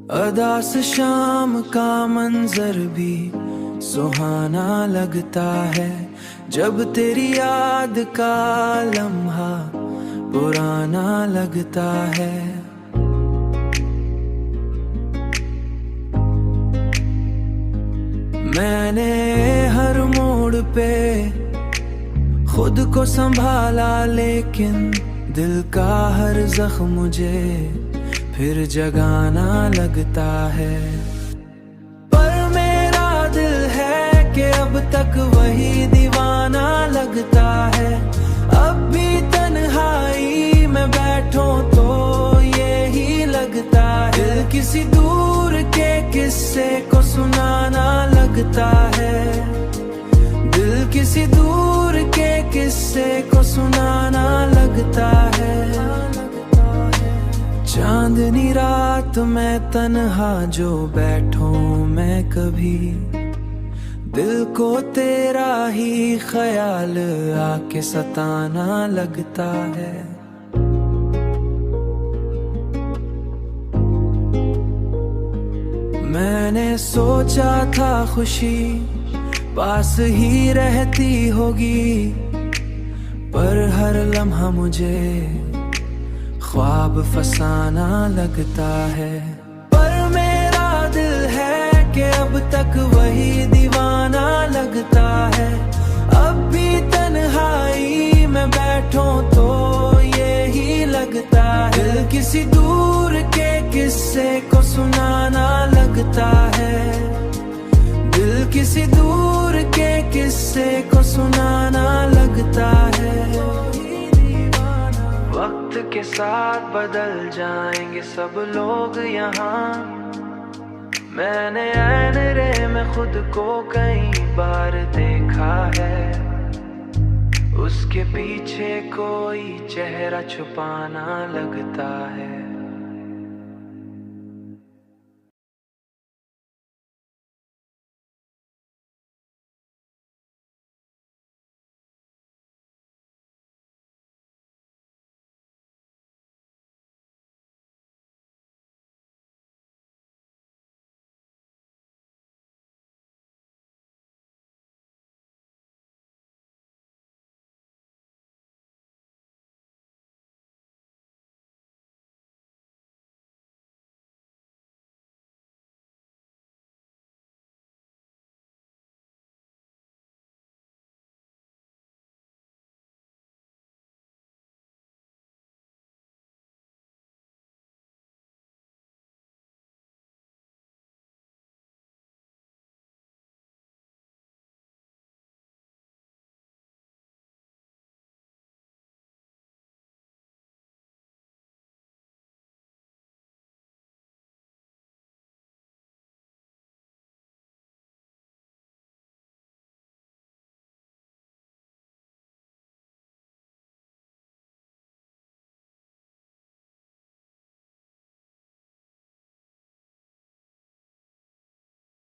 अदा से शाम का मंजर भी सुहाना लगता है, जब तेरी याद का लम्हा पुराना लगता है। मैंने हर मोड़ पे खुद को संभाला, लेकिन दिल का हर जख्म मुझे फिर जगाना लगता है। पर मेरा दिल है कि अब तक वही दीवाना लगता है। अब भी तन्हाई में बैठूं तो यही लगता है, दिल किसी दूर के किस्से को सुनाना लगता है। दिल किसी दूर के किस्से को सुनाना लगता है। चांदनी रात में तन्हा जो बैठूं मैं कभी, दिल को तेरा ही ख्याल आके सताना लगता है। मैंने सोचा था खुशी पास ही रहती होगी, पर हर लम्हा मुझे ख्वाब फसाना लगता है। पर मेरा दिल है कि अब तक वही दीवाना लगता है। अब भी तन्हाई में बैठूं तो यही लगता है, दिल किसी दूर के किस्से को सुनाना लगता है। दिल किसी दूर के किस्से को सुनाना लगता है। वक्त के साथ बदल जाएंगे सब लोग यहाँ, मैंने ऐन रे में खुद को कई बार देखा है। उसके पीछे कोई चेहरा छुपाना लगता है।